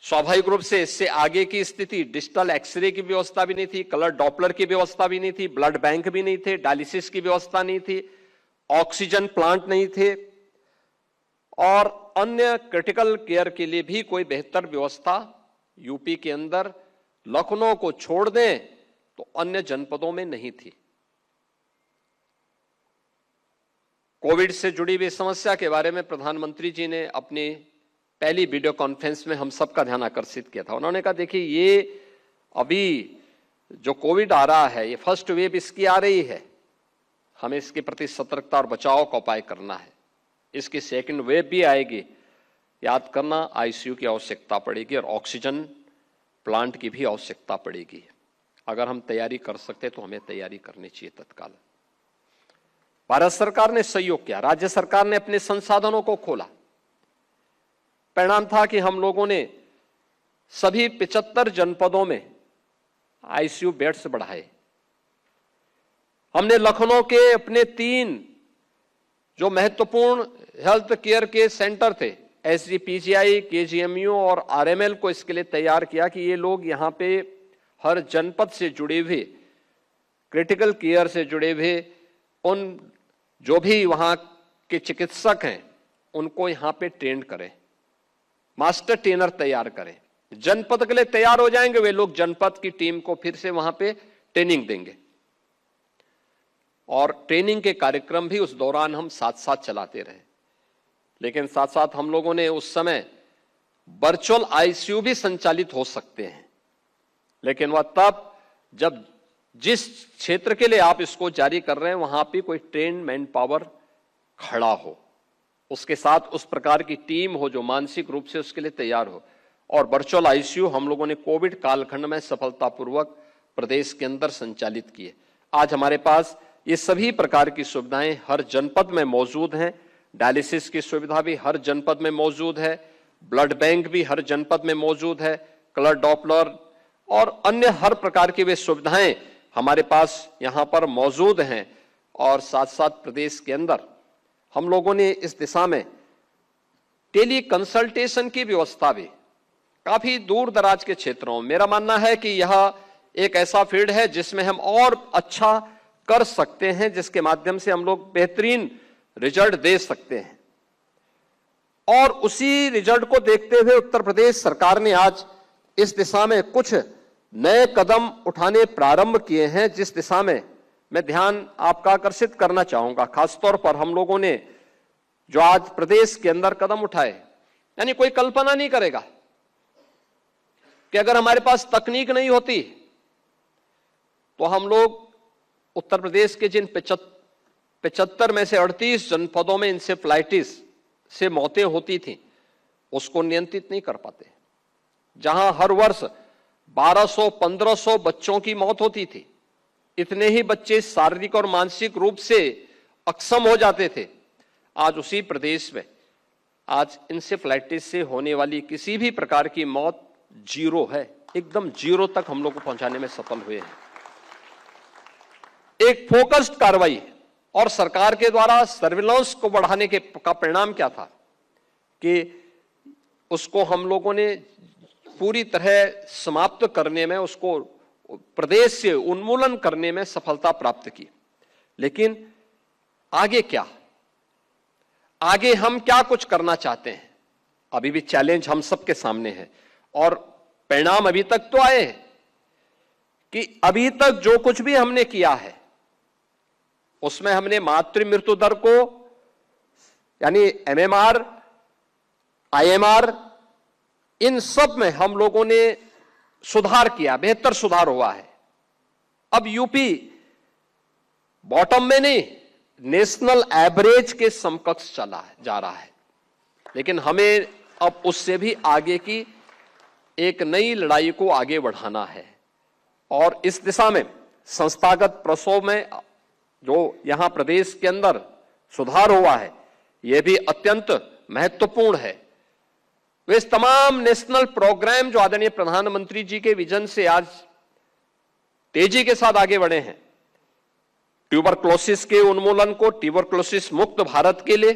स्वाभाविक रूप से इससे आगे की स्थिति, डिजिटल एक्सरे की व्यवस्था भी नहीं थी, कलर डॉपलर की व्यवस्था भी नहीं थी, ब्लड बैंक भी नहीं थे, डायलिसिस की व्यवस्था नहीं थी, ऑक्सीजन प्लांट नहीं थे और अन्य क्रिटिकल केयर के लिए भी कोई बेहतर व्यवस्था यूपी के अंदर, लखनऊ को छोड़ दें तो अन्य जनपदों में नहीं थी। कोविड से जुड़ी हुई समस्या के बारे में प्रधानमंत्री जी ने अपनी पहली वीडियो कॉन्फ्रेंस में हम सबका ध्यान आकर्षित किया था। उन्होंने कहा, देखिए ये अभी जो कोविड आ रहा है, ये फर्स्ट वेव इसकी आ रही है, हमें इसके प्रति सतर्कता और बचाव का उपाय करना है। इसकी सेकंड वेव भी आएगी, याद करना आईसीयू की आवश्यकता पड़ेगी और ऑक्सीजन प्लांट की भी आवश्यकता पड़ेगी। अगर हम तैयारी कर सकते तो हमें तैयारी करनी चाहिए तत्काल। भारत सरकार ने सहयोग किया, राज्य सरकार ने अपने संसाधनों को खोला। परिणाम था कि हम लोगों ने सभी 75 जनपदों में आईसीयू बेड्स बढ़ाए। हमने लखनऊ के अपने 3 जो महत्वपूर्ण हेल्थ केयर के सेंटर थे, एसजीपीजीआई, केजीएमयू और आरएमएल को इसके लिए तैयार किया कि ये लोग यहां पे हर जनपद से जुड़े हुए, क्रिटिकल केयर से जुड़े हुए उन जो भी वहां के चिकित्सक हैं उनको यहां पे ट्रेन करें, मास्टर ट्रेनर तैयार करें। जनपद के लिए तैयार हो जाएंगे वे लोग, जनपद की टीम को फिर से वहां पे ट्रेनिंग देंगे और ट्रेनिंग के कार्यक्रम भी उस दौरान हम साथ साथ चलाते रहे। लेकिन साथ साथ हम लोगों ने उस समय वर्चुअल आईसीयू भी संचालित हो सकते हैं, लेकिन वह तब जब जिस क्षेत्र के लिए आप इसको जारी कर रहे हैं वहां पे कोई ट्रेन मैन पावर खड़ा हो, उसके साथ उस प्रकार की टीम हो जो मानसिक रूप से उसके लिए तैयार हो। और वर्चुअल आईसीयू हम लोगों ने कोविड कालखंड में सफलतापूर्वक प्रदेश के अंदर संचालित किए। आज हमारे पास ये सभी प्रकार की सुविधाएं हर जनपद में मौजूद हैं। डायलिसिस की सुविधा भी हर जनपद में मौजूद है, ब्लड बैंक भी हर जनपद में मौजूद है, कलर डॉपलर और अन्य हर प्रकार की वे सुविधाएं हमारे पास यहां पर मौजूद हैं। और साथ साथ प्रदेश के अंदर हम लोगों ने इस दिशा में टेली कंसल्टेशन की व्यवस्था भी काफी दूर दराज के क्षेत्रों में, मेरा मानना है कि यह एक ऐसा फील्ड है जिसमें हम और अच्छा कर सकते हैं, जिसके माध्यम से हम लोग बेहतरीन रिजल्ट दे सकते हैं। और उसी रिजल्ट को देखते हुए उत्तर प्रदेश सरकार ने आज इस दिशा में कुछ नए कदम उठाने प्रारंभ किए हैं, जिस दिशा में मैं ध्यान आपका आकर्षित करना चाहूंगा। खासतौर पर हम लोगों ने जो आज प्रदेश के अंदर कदम उठाए, यानी कोई कल्पना नहीं करेगा कि अगर हमारे पास तकनीक नहीं होती तो हम लोग उत्तर प्रदेश के जिन 75 में से 38 जनपदों में इंसेफ्लाइटिस से मौतें होती थी उसको नियंत्रित नहीं कर पाते। जहां हर वर्ष 1200-1500 बच्चों की मौत होती थी, इतने ही बच्चे शारीरिक और मानसिक रूप से अक्षम हो जाते थे। आज उसी प्रदेश में आज इंसेफ्लाइटिस से होने वाली किसी भी प्रकार की मौत 0 है, एकदम 0 तक हम लोग को पहुंचाने में सफल हुए हैं। एक फोकस्ड कार्रवाई और सरकार के द्वारा सर्विलांस को बढ़ाने का परिणाम क्या था कि उसको हम लोगों ने पूरी तरह समाप्त करने में, उसको प्रदेश से उन्मूलन करने में सफलता प्राप्त की। लेकिन आगे क्या, आगे हम क्या कुछ करना चाहते हैं, अभी भी चैलेंज हम सबके सामने है। और परिणाम अभी तक तो आए हैं कि अभी तक जो कुछ भी हमने किया है उसमें हमने मातृ मृत्यु दर को, यानी एमएमआर, आईएमआर, इन सब में हम लोगों ने सुधार किया, बेहतर सुधार हुआ है। अब यूपी बॉटम में नहीं, नेशनल एवरेज के समकक्ष चला जा रहा है। लेकिन हमें अब उससे भी आगे की एक नई लड़ाई को आगे बढ़ाना है। और इस दिशा में संस्थागत प्रसव में जो यहां प्रदेश के अंदर सुधार हुआ है, यह भी अत्यंत महत्वपूर्ण है। वे तमाम नेशनल प्रोग्राम जो आदरणीय प्रधानमंत्री जी के विजन से आज तेजी के साथ आगे बढ़े हैं, ट्यूबरक्लोसिस के उन्मूलन को, ट्यूबरक्लोसिस मुक्त भारत के लिए,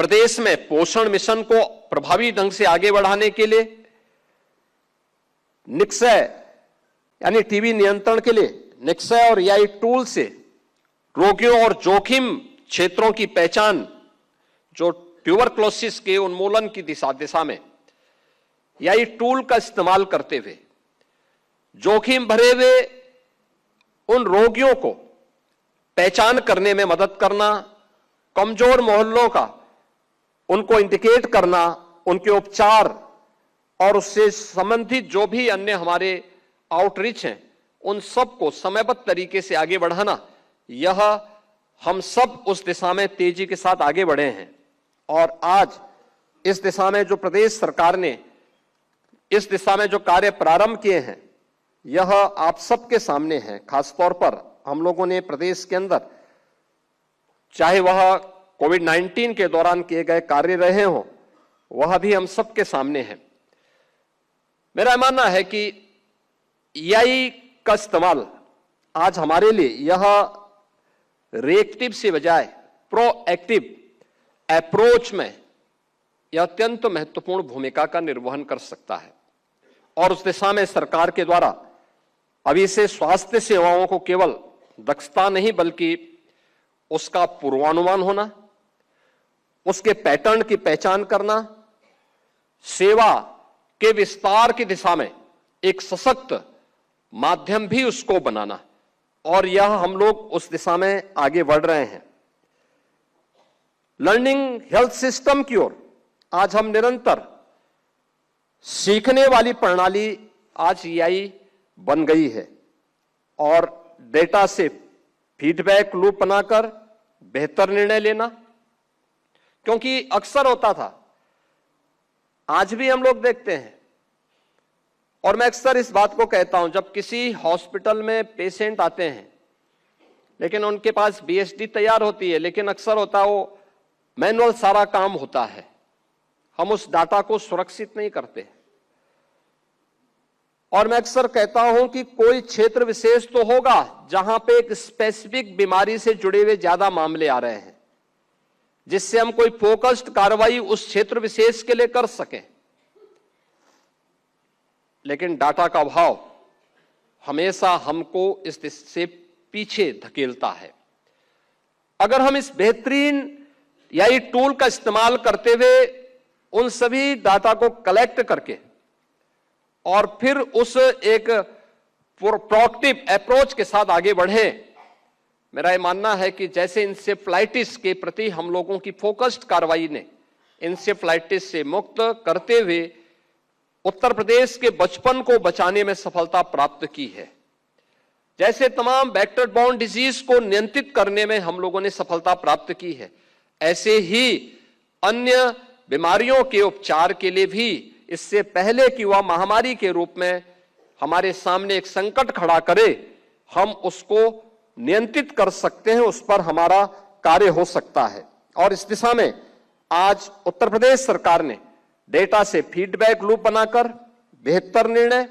प्रदेश में पोषण मिशन को प्रभावी ढंग से आगे बढ़ाने के लिए निक्षय यानी टीबी नियंत्रण के लिए निक्षय और एआई टूल से रोगियों और जोखिम क्षेत्रों की पहचान, जो ट्यूबरक्लोसिस के उन्मूलन की दिशा में एआई टूल का इस्तेमाल करते हुए जोखिम भरे हुए उन रोगियों को पहचान करने में मदद करना, कमजोर मोहल्लों का उनको इंडिकेट करना, उनके उपचार और उससे संबंधित जो भी अन्य हमारे आउटरीच हैं उन सब को समयबद्ध तरीके से आगे बढ़ाना, यह हम सब उस दिशा में तेजी के साथ आगे बढ़े हैं। और आज इस दिशा में जो प्रदेश सरकार ने इस दिशा में जो कार्य प्रारंभ किए हैं, यह आप सबके सामने है। खासतौर पर हम लोगों ने प्रदेश के अंदर, चाहे वह कोविड-19 के दौरान किए गए कार्य रहे हों, वह भी हम सबके सामने है। मेरा मानना है कि एआई का इस्तेमाल आज हमारे लिए यह रिएक्टिव से बजाय प्रोएक्टिव अप्रोच में यह अत्यंत महत्वपूर्ण भूमिका का निर्वहन कर सकता है। और उस दिशा में सरकार के द्वारा अभी से स्वास्थ्य सेवाओं को केवल दक्षता नहीं बल्कि उसका पूर्वानुमान होना, उसके पैटर्न की पहचान करना, सेवा के विस्तार की दिशा में एक सशक्त माध्यम भी उसको बनाना, और यह हम लोग उस दिशा में आगे बढ़ रहे हैं। लर्निंग हेल्थ सिस्टम की ओर आज हम निरंतर सीखने वाली प्रणाली आज एआई बन गई है, और डेटा से फीडबैक लूप बनाकर बेहतर निर्णय लेना, क्योंकि अक्सर होता था, आज भी हम लोग देखते हैं, और मैं अक्सर इस बात को कहता हूं, जब किसी हॉस्पिटल में पेशेंट आते हैं लेकिन उनके पास बीएसडी तैयार होती है, लेकिन अक्सर होता है वो मैनुअल सारा काम होता है, हम उस डाटा को सुरक्षित नहीं करते। और मैं अक्सर कहता हूं कि कोई क्षेत्र विशेष तो होगा जहां पे एक स्पेसिफिक बीमारी से जुड़े हुए ज्यादा मामले आ रहे हैं, जिससे हम कोई फोकस्ड कार्रवाई उस क्षेत्र विशेष के लिए कर सकें। लेकिन डाटा का अभाव हमेशा हमको इस से पीछे धकेलता है। अगर हम इस बेहतरीन एआई टूल का इस्तेमाल करते हुए उन सभी डाटा को कलेक्ट करके और फिर उस एक प्रोएक्टिव अप्रोच के साथ आगे बढ़े, मेरा यह मानना है कि जैसे इंसेफ्लाइटिस के प्रति हम लोगों की फोकस्ड कार्रवाई ने इंसेफ्लाइटिस से मुक्त करते हुए उत्तर प्रदेश के बचपन को बचाने में सफलता प्राप्त की है, जैसे तमाम वेक्टर बॉर्न डिजीज को नियंत्रित करने में हम लोगों ने सफलता प्राप्त की है, ऐसे ही अन्य बीमारियों के उपचार के लिए भी इससे पहले कि वह महामारी के रूप में हमारे सामने एक संकट खड़ा करे, हम उसको नियंत्रित कर सकते हैं, उस पर हमारा कार्य हो सकता है। और इस दिशा में आज उत्तर प्रदेश सरकार ने डेटा से फीडबैक लूप बनाकर बेहतर निर्णय,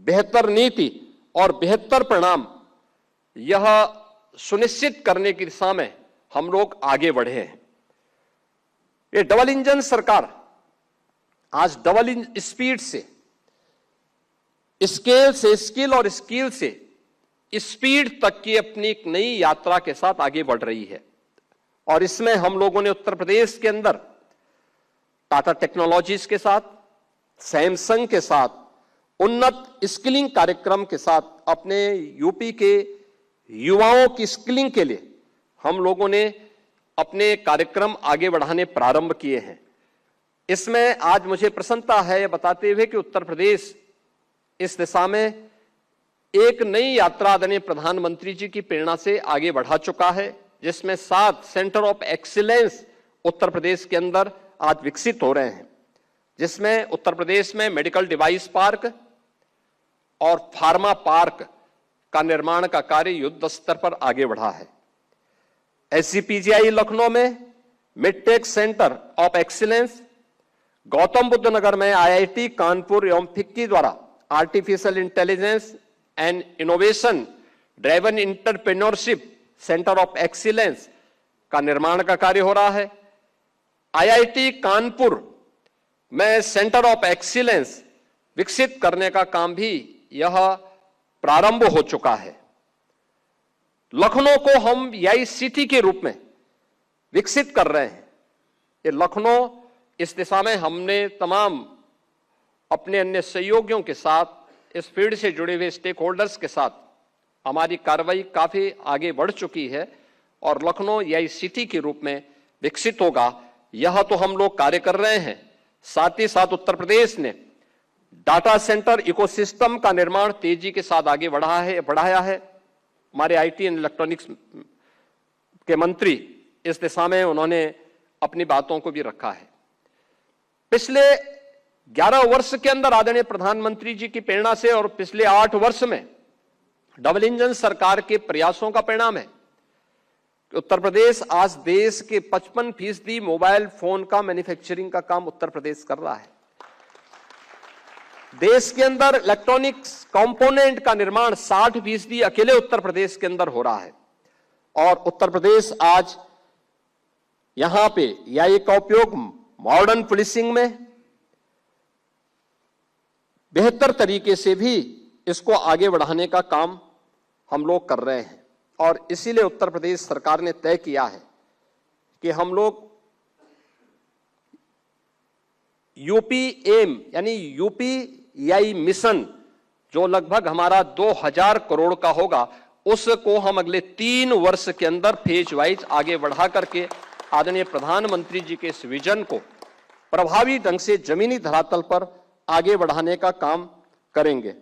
बेहतर नीति और बेहतर परिणाम यह सुनिश्चित करने की दिशा में हम लोग आगे बढ़े हैं। ये डबल इंजन सरकार आज डबल स्पीड से, स्किल और स्किल से स्पीड तक की अपनी एक नई यात्रा के साथ आगे बढ़ रही है। और इसमें हम लोगों ने उत्तर प्रदेश के अंदर टाटा टेक्नोलॉजीज के साथ, सैमसंग के साथ, उन्नत स्किलिंग कार्यक्रम के साथ अपने यूपी के युवाओं की स्किलिंग के लिए हम लोगों ने अपने कार्यक्रम आगे बढ़ाने प्रारंभ किए हैं। इसमें आज मुझे प्रसन्नता है यह बताते हुए कि उत्तर प्रदेश इस दिशा में एक नई यात्रा आदरणीय प्रधानमंत्री जी की प्रेरणा से आगे बढ़ा चुका है, जिसमें 7 centre of excellence Uttar Pradesh के अंदर आज विकसित हो रहे हैं, जिसमें उत्तर प्रदेश में मेडिकल डिवाइस पार्क और फार्मा पार्क का निर्माण का कार्य युद्ध स्तर पर आगे बढ़ा है। एसजीपीजीआई लखनऊ में medtech centre of excellence, Gautam Buddh Nagar में आईआईटी कानपुर एवं फिक्की द्वारा artificial intelligence and innovation driven entrepreneurship centre of excellence का निर्माण का कार्य हो रहा है। आईआईटी कानपुर में सेंटर ऑफ एक्सीलेंस विकसित करने का काम भी यह प्रारंभ हो चुका है। लखनऊ को हम एआई सिटी के रूप में विकसित कर रहे हैं। ये लखनऊ, इस दिशा में हमने तमाम अपने अन्य सहयोगियों के साथ, इस फील्ड से जुड़े हुए स्टेक होल्डर्स के साथ हमारी कार्रवाई काफी आगे बढ़ चुकी है और लखनऊ एआई सिटी के रूप में विकसित होगा, यह तो हम लोग कार्य कर रहे हैं। साथ ही साथ उत्तर प्रदेश ने डाटा सेंटर इकोसिस्टम का निर्माण तेजी के साथ आगे बढ़ाया है। हमारे आईटी एंड इलेक्ट्रॉनिक्स के मंत्री इस दिशा में उन्होंने अपनी बातों को भी रखा है। पिछले 11 वर्ष के अंदर आदरणीय प्रधानमंत्री जी की प्रेरणा से और पिछले 8 वर्ष में डबल इंजन सरकार के प्रयासों का परिणाम है कि उत्तर प्रदेश आज देश के 55% मोबाइल फोन का मैन्युफैक्चरिंग का काम उत्तर प्रदेश कर रहा है। देश के अंदर इलेक्ट्रॉनिक्स कंपोनेंट का निर्माण 60% अकेले उत्तर प्रदेश के अंदर हो रहा है और उत्तर प्रदेश आज यहां पे एआई का उपयोग मॉडर्न पुलिसिंग में बेहतर तरीके से भी इसको आगे बढ़ाने का काम हम लोग कर रहे हैं और इसीलिए उत्तर प्रदेश सरकार ने तय किया है कि हम लोग यूपी एम यानी यूपी एआई मिशन जो लगभग हमारा 2000 करोड़ का होगा, उसको हम अगले 3 वर्ष के अंदर फेज वाइज आगे बढ़ा करके आदरणीय प्रधानमंत्री जी के इस विजन को प्रभावी ढंग से जमीनी धरातल पर आगे बढ़ाने का काम करेंगे।